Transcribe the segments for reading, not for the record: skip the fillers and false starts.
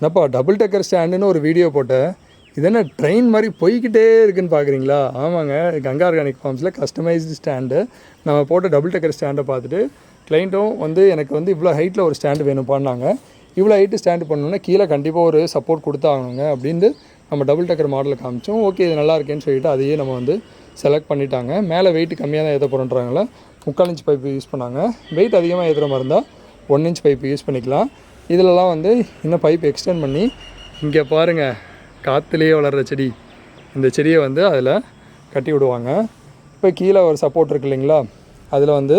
என்னப்பா டபுள் டக்கர் ஸ்டாண்டுன்னு ஒரு வீடியோ போட்டேன், இது என்ன ட்ரெயின் மாதிரி போய்கிட்டே இருக்குன்னு பார்க்குறீங்களா? ஆமாங்க, கங்கா ஆர்கானிக் ஃபார்ம்ஸில் கஸ்டமைஸ்டு ஸ்டாண்டு. நம்ம போட்ட டபுள் டக்கர் ஸ்டாண்டை பார்த்துட்டு கிளைண்ட்டும் வந்து எனக்கு வந்து இவ்வளோ ஹைட்டில் ஒரு ஸ்டாண்டு வேணும் பண்ணாங்க. இவ்வளோ ஹைட்டு ஸ்டாண்டு பண்ணணுன்னா கீழே கண்டிப்பாக ஒரு சப்போர்ட் கொடுத்தாகணுங்க அப்படின்ட்டு நம்ம டபுள் டக்கர் மாடலில் காமிச்சோம். ஓகே, இது நல்லா இருக்கேன்னு சொல்லிட்டு அதையே நம்ம வந்து செலக்ட் பண்ணிட்டாங்க. மேலே வெயிட் கம்மியாக தான் ஏற்ற போகிறோன்றாங்களே, 3/4 இன்ச் பைப்பு யூஸ் பண்ணாங்க. வெயிட் அதிகமாக ஏற்றுற மாதிரி இருந்தால் 1 இன்ச் பைப்பு யூஸ் பண்ணிக்கலாம். இதிலலாம் வந்து இன்னும் பைப் எக்ஸ்டெண்ட் பண்ணி இங்கே பாருங்கள், காற்றுலேயே வளர்கிற செடி, இந்த செடியை வந்து அதில் கட்டி விடுவாங்க. இப்போ கீழே ஒரு சப்போர்ட் இருக்குது இல்லைங்களா, அதில் வந்து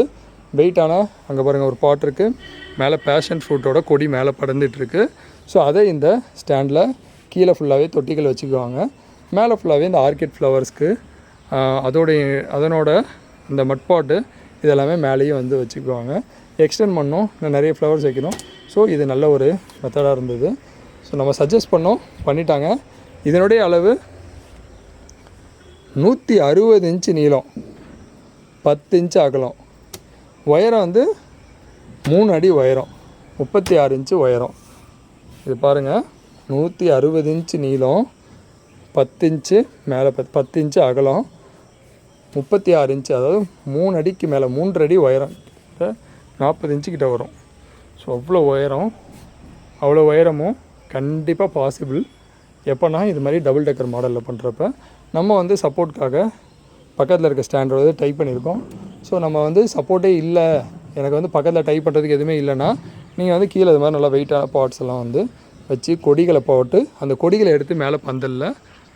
வெயிட்டான அங்கே பாருங்கள் ஒரு பாட் இருக்குது, மேலே பேஷன் ஃப்ரூட்டோட கொடி மேலே படர்ந்துட்டுருக்கு. ஸோ அதை இந்த ஸ்டாண்டில் கீழே ஃபுல்லாகவே தொட்டிகள் வச்சுக்குவாங்க. மேலே ஃபுல்லாகவே இந்த ஆர்கிட் ஃப்ளவர்ஸ்க்கு அதனோட இந்த மட்பாட்டு இதெல்லாமே மேலேயும் வந்து வச்சுக்குவாங்க. எக்ஸ்டெண்ட் பண்ணோம், இன்னும் நிறைய ஃப்ளவர்ஸ் வைக்கணும். ஸோ இது நல்ல ஒரு மெத்தடாக இருந்தது. ஸோ நம்ம சஜஸ்ட் பண்ணோம், பண்ணிட்டாங்க. இதனுடைய அளவு 160 இன்ச்சு நீளம், 10 இன்ச்சு அகலம், உயரம் வந்து 3 அடி உயரம், 36 இன்ச்சு உயரம். இது பாருங்கள், 160 இன்ச்சு நீளம், 10 இன்ச்சு மேலே 10 இன்ச்சு அகலம், 36 இன்ச்சு, அதாவது 3 அடிக்கு மேலே 3 அடி உயரம், 40 இன்ச்சு கிட்ட வரும். ஸோ அவ்வளோ உயரம், அவ்வளோ உயரமும் கண்டிப்பாக பாசிபிள். எப்போனா இது மாதிரி டபுள் டக்கர் மாடலில் பண்ணுறப்ப நம்ம வந்து சப்போர்ட்காக பக்கத்தில் இருக்க ஸ்டாண்டை வந்து டைப் பண்ணியிருக்கோம். ஸோ நம்ம வந்து சப்போர்ட்டே இல்லை, எனக்கு வந்து பக்கத்தில் டைப் பண்ணுறதுக்கு எதுவுமே இல்லைன்னா நீங்கள் வந்து கீழே இது மாதிரி நல்லா வெயிட்டான பார்ட்ஸ் எல்லாம் வந்து வச்சு கொடிகளை போட்டு அந்த கொடிகளை எடுத்து மேலே பந்தலில்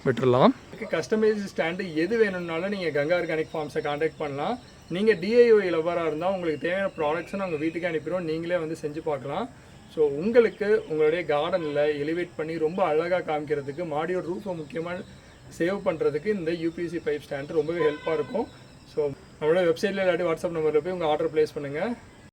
விட்டுடலாம். கஸ்டமைஸ்டு ஸ்டாண்டு எது வேணும்னாலும் நீங்கள் கங்கா ஆர்கானிக் ஃபார்ம்ஸை காண்டாக்ட் பண்ணலாம். நீங்கள் டிஐஒய் லவராக இருந்தால் உங்களுக்கு தேவையான ப்ராடக்ட்ஸை நாங்கள் வீட்டுக்கு அனுப்பிடுவோம், நீங்களே வந்து செஞ்சு பார்க்கலாம். ஸோ உங்களுக்கு உங்களுடைய கார்டனில் எலிவேட் பண்ணி ரொம்ப அழகாக காமிக்கிறதுக்கு, மாடியோட ரூஃபை முக்கியமாக சேவ் பண்ணுறதுக்கு இந்த யூபிசி பைப் ஸ்டாண்டு ரொம்பவே ஹெல்ப்பாக இருக்கும். ஸோ நம்மளோட வெப்சைட்டில் இல்லாட்டி வாட்ஸ்அப் நம்பரில் போய் உங்கள் ஆர்டர் ப்ளேஸ் பண்ணுங்கள்.